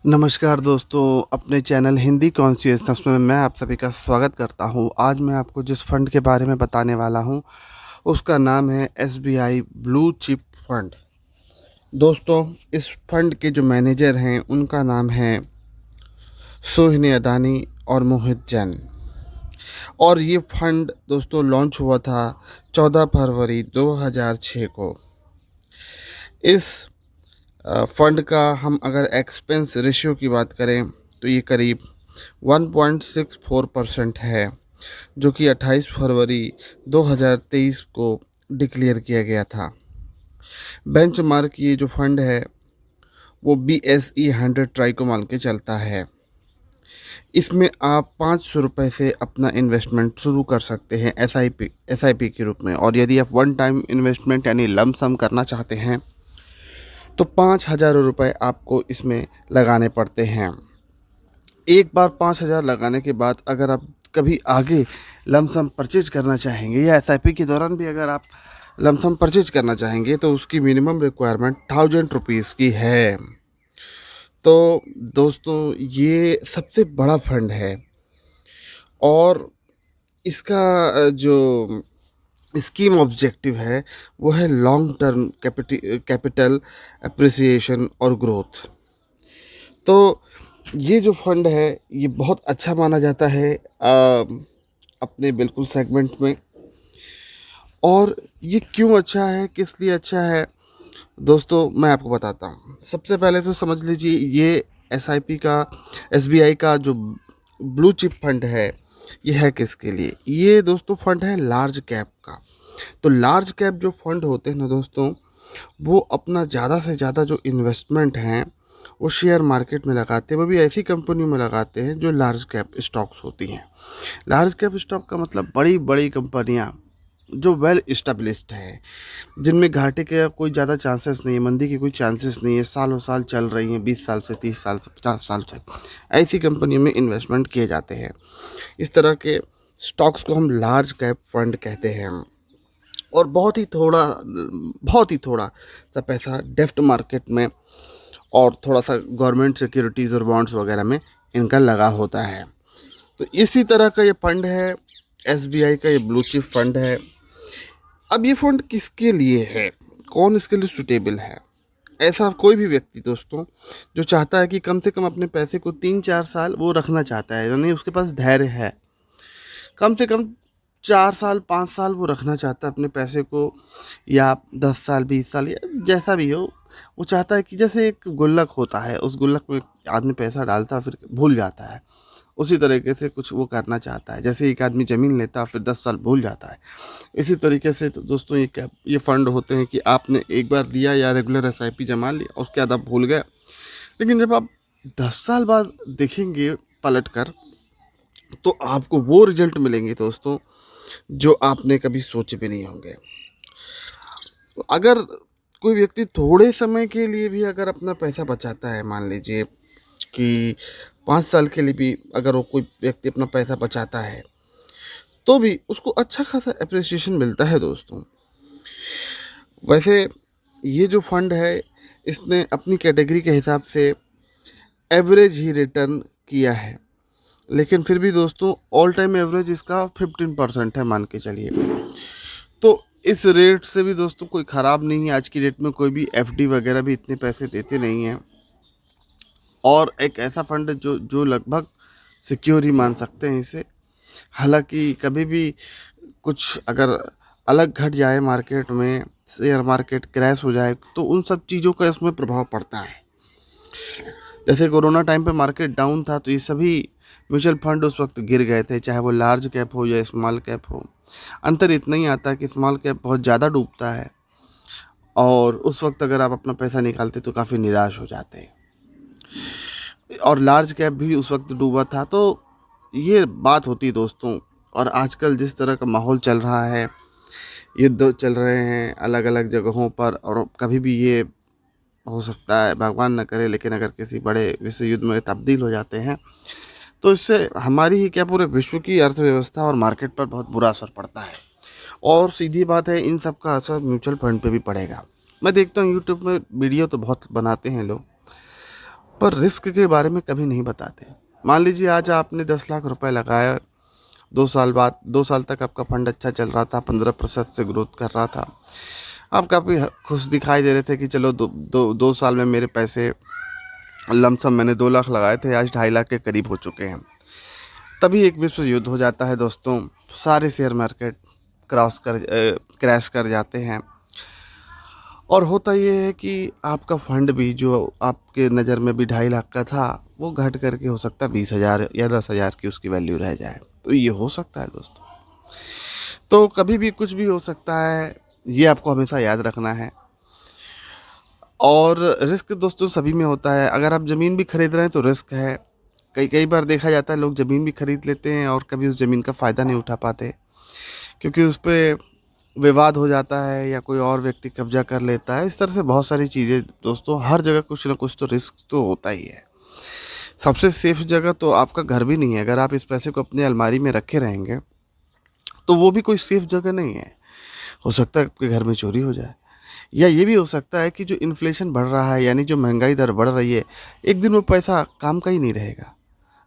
नमस्कार दोस्तों, अपने चैनल हिंदी कॉन्शियसनेस में मैं आप सभी का स्वागत करता हूं। आज मैं आपको जिस फ़ंड के बारे में बताने वाला हूं, उसका नाम है एसबीआई ब्लू चिप फंड। दोस्तों, इस फंड के जो मैनेजर हैं, उनका नाम है सोहिनी अदानी और मोहित जैन। और ये फंड दोस्तों लॉन्च हुआ था 14 फरवरी 2006 को। इस फंड का हम अगर एक्सपेंस रेशियो की बात करें तो ये करीब 1.64% है, जो कि 28 फरवरी 2023 को डिक्लेयर किया गया था। बेंचमार्क ये जो फंड है वो BSE 100 ट्राई को मान के चलता है। इसमें आप 500 रुपये से अपना इन्वेस्टमेंट शुरू कर सकते हैं एसआईपी के रूप में। और यदि आप वन टाइम इन्वेस्टमेंट यानी लमसम करना चाहते हैं तो 5,000 रुपये आपको इसमें लगाने पड़ते हैं। एक बार 5,000 लगाने के बाद अगर आप कभी आगे लमसम परचेज करना चाहेंगे या एसआईपी के दौरान भी अगर आप लमसम परचेज करना चाहेंगे तो उसकी मिनिमम रिक्वायरमेंट 1,000 रुपीज़ की है। तो दोस्तों, ये सबसे बड़ा फंड है और इसका जो स्कीम ऑब्जेक्टिव है वो है लॉन्ग टर्म कैपिटल अप्रिसिएशन और ग्रोथ। तो ये जो फंड है ये बहुत अच्छा माना जाता है अपने बिल्कुल सेगमेंट में। और ये क्यों अच्छा है, किस लिए अच्छा है, दोस्तों मैं आपको बताता हूँ। सबसे पहले तो समझ लीजिए, ये एसआईपी का एसबीआई का जो ब्लू चिप फंड है ये है किसके लिए। ये दोस्तों फंड है लार्ज कैप का। तो लार्ज कैप जो फंड होते हैं ना दोस्तों, वो अपना ज़्यादा से ज़्यादा जो इन्वेस्टमेंट हैं वो शेयर मार्केट में लगाते हैं। वो भी ऐसी कंपनियों में लगाते हैं जो लार्ज कैप स्टॉक्स होती हैं। लार्ज कैप स्टॉक का मतलब बड़ी बड़ी कंपनियां जो वेल इस्टेब्लिश्ड हैं, जिनमें घाटे के कोई ज़्यादा चांसेस नहीं है, मंदी की कोई चांसेस नहीं है, सालों साल चल रही हैं, 20 साल से 30 साल से 50 साल से। ऐसी कंपनियों में इन्वेस्टमेंट किए जाते हैं। इस तरह के स्टॉक्स को हम लार्ज कैप फंड कहते हैं। और बहुत ही थोड़ा सा पैसा डेफ्ट मार्केट में और थोड़ा सा गवर्नमेंट सिक्योरिटीज़ और बॉन्ड्स वगैरह में इनका लगा होता है। तो इसी तरह का ये फंड है, एसबीआई का ये ब्लू चिप फंड है। अब ये फंड किसके लिए है, कौन इसके लिए सुटेबल है? ऐसा कोई भी व्यक्ति दोस्तों जो चाहता है कि कम से कम अपने पैसे को 3-4 साल वो रखना चाहता है, यानी उसके पास धैर्य है, कम से कम 4 साल 5 साल वो रखना चाहता है अपने पैसे को, या 10 साल 20 साल या जैसा भी हो। वो चाहता है कि जैसे एक गुल्लक होता है, उस गुल्लक में आदमी पैसा डालता है फिर भूल जाता है, उसी तरीके से कुछ वो करना चाहता है। जैसे एक आदमी ज़मीन लेता है फिर 10 साल भूल जाता है, इसी तरीके से तो दोस्तों ये फंड होते हैं कि आपने एक बार लिया या रेगुलर एसआईपी जमा लिया, उसके बाद आप भूल गए। लेकिन जब आप 10 साल बाद देखेंगे पलट कर, तो आपको वो रिजल्ट मिलेंगे दोस्तों जो आपने कभी सोचे भी नहीं होंगे। अगर कोई व्यक्ति थोड़े समय के लिए भी अगर अपना पैसा बचाता है, मान लीजिए कि 5 साल के लिए भी अगर वो कोई व्यक्ति अपना पैसा बचाता है, तो भी उसको अच्छा खासा अप्रिसिएशन मिलता है दोस्तों। वैसे ये जो फंड है, इसने अपनी कैटेगरी के हिसाब से एवरेज ही रिटर्न किया है, लेकिन फिर भी दोस्तों ऑल टाइम एवरेज इसका 15% है, मान के चलिए। तो इस रेट से भी दोस्तों कोई ख़राब नहीं है। आज की डेट में कोई भी एफडी वगैरह भी इतने पैसे देते नहीं हैं। और एक ऐसा फंड है जो लगभग सिक्योर ही मान सकते हैं इसे। हालांकि कभी भी कुछ अगर अलग घट जाए मार्केट में, शेयर मार्केट क्रैश हो जाए, तो उन सब चीज़ों का इसमें प्रभाव पड़ता है। जैसे कोरोना टाइम पे मार्केट डाउन था तो ये सभी म्यूचुअल फंड उस वक्त गिर गए थे, चाहे वो लार्ज कैप हो या स्मॉल कैप हो। अंतर इतना ही आता है कि स्मॉल कैप बहुत ज़्यादा डूबता है और उस वक्त अगर आप अपना पैसा निकालते तो काफ़ी निराश हो जाते। और लार्ज कैप भी उस वक्त डूबा था। तो ये बात होती है दोस्तों। और आजकल जिस तरह का माहौल चल रहा है, युद्ध चल रहे हैं अलग अलग जगहों पर, और कभी भी ये हो सकता है, भगवान न करे, लेकिन अगर किसी बड़े विश्व युद्ध में तब्दील हो जाते हैं तो इससे हमारी ही क्या पूरे विश्व की अर्थव्यवस्था और मार्केट पर बहुत बुरा असर पड़ता है। और सीधी बात है, इन सब का असर म्यूचुअल फंड पे भी पड़ेगा। मैं देखता हूँ यूट्यूब में वीडियो तो बहुत बनाते हैं लोग, पर रिस्क के बारे में कभी नहीं बताते। मान लीजिए आज आपने 10 लाख रुपए लगाया, 2 साल बाद, 2 साल तक आपका फंड अच्छा चल रहा था, 15% से ग्रोथ कर रहा था, आप काफ़ी खुश दिखाई दे रहे थे कि चलो 2 साल में मेरे पैसे लमसम मैंने 2 लाख लगाए थे, आज 2.5 लाख के करीब हो चुके हैं। तभी एक विश्व युद्ध हो जाता है दोस्तों, सारे शेयर मार्केट क्रैश कर जाते हैं। और होता ये है कि आपका फंड भी जो आपके नज़र में भी 2.5 लाख का था, वो घट करके हो सकता है 20,000 या 10,000 की उसकी वैल्यू रह जाए। तो ये हो सकता है दोस्तों। तो कभी भी कुछ भी हो सकता है, ये आपको हमेशा याद रखना है। और रिस्क दोस्तों सभी में होता है। अगर आप ज़मीन भी खरीद रहे हैं तो रिस्क है। कई कई बार देखा जाता है लोग ज़मीन भी खरीद लेते हैं और कभी उस ज़मीन का फ़ायदा नहीं उठा पाते, क्योंकि उस पे विवाद हो जाता है या कोई और व्यक्ति कब्जा कर लेता है। इस तरह से बहुत सारी चीज़ें दोस्तों, हर जगह कुछ ना कुछ तो रिस्क तो होता ही है। सबसे सेफ जगह तो आपका घर भी नहीं है। अगर आप इस पैसे को अपनी अलमारी में रखे रहेंगे तो वो भी कोई सेफ जगह नहीं है। हो सकता है आपके घर में चोरी हो जाए, या ये भी हो सकता है कि जो इन्फ्लेशन बढ़ रहा है, यानी जो महंगाई दर बढ़ रही है, एक दिन वो पैसा काम का ही नहीं रहेगा।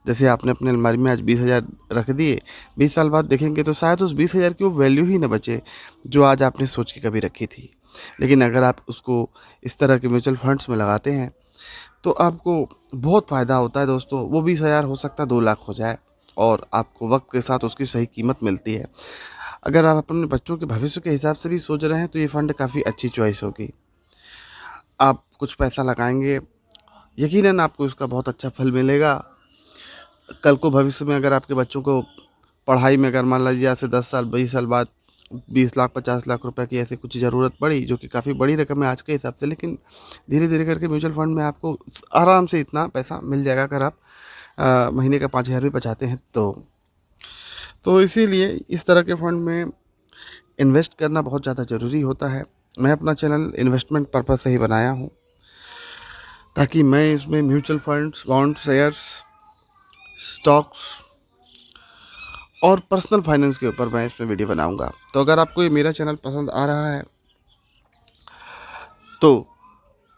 जैसे आपने अपने अलमारी में आज 20,000 रख दिए, 20 साल बाद देखेंगे तो शायद उस 20,000 की वो वैल्यू ही ना बचे जो आज आपने सोच के कभी रखी थी। लेकिन अगर आप उसको इस तरह के म्यूचुअल फंड्स में लगाते हैं तो आपको बहुत फ़ायदा होता है दोस्तों। वो 20,000 हो सकता है 2 लाख हो जाए, और आपको वक्त के साथ उसकी सही कीमत मिलती है। अगर आप अपने बच्चों के भविष्य के हिसाब से भी सोच रहे हैं तो ये फ़ंड काफ़ी अच्छी चॉइस होगी। आप कुछ पैसा लगाएंगे, यकीनन आपको इसका बहुत अच्छा फल मिलेगा। कल को भविष्य में अगर आपके बच्चों को पढ़ाई में, अगर मान लीजिए आज से 10 साल 20 साल बाद 20 लाख 50 लाख रुपए की ऐसी कुछ ज़रूरत पड़ी, जो कि काफ़ी बड़ी रकम है आज के हिसाब से, लेकिन धीरे धीरे करके म्यूचुअल फंड में आपको आराम से इतना पैसा मिल जाएगा अगर आप महीने का 5,000 भी बचाते हैं तो इसीलिए इस तरह के फंड में इन्वेस्ट करना बहुत ज़्यादा ज़रूरी होता है। मैं अपना चैनल इन्वेस्टमेंट पर्पज़ से ही बनाया हूँ, ताकि मैं इसमें mutual funds, bond, shares, stocks और पर्सनल फाइनेंस के ऊपर मैं इसमें वीडियो बनाऊंगा। तो अगर आपको ये मेरा चैनल पसंद आ रहा है तो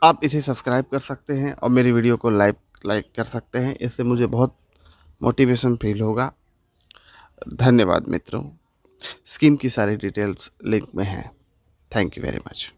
आप इसे सब्सक्राइब कर सकते हैं और मेरी वीडियो को लाइक कर सकते हैं। इससे मुझे बहुत मोटिवेशन फील होगा। धन्यवाद मित्रों। स्कीम की सारी डिटेल्स लिंक में हैं। Thank you very much.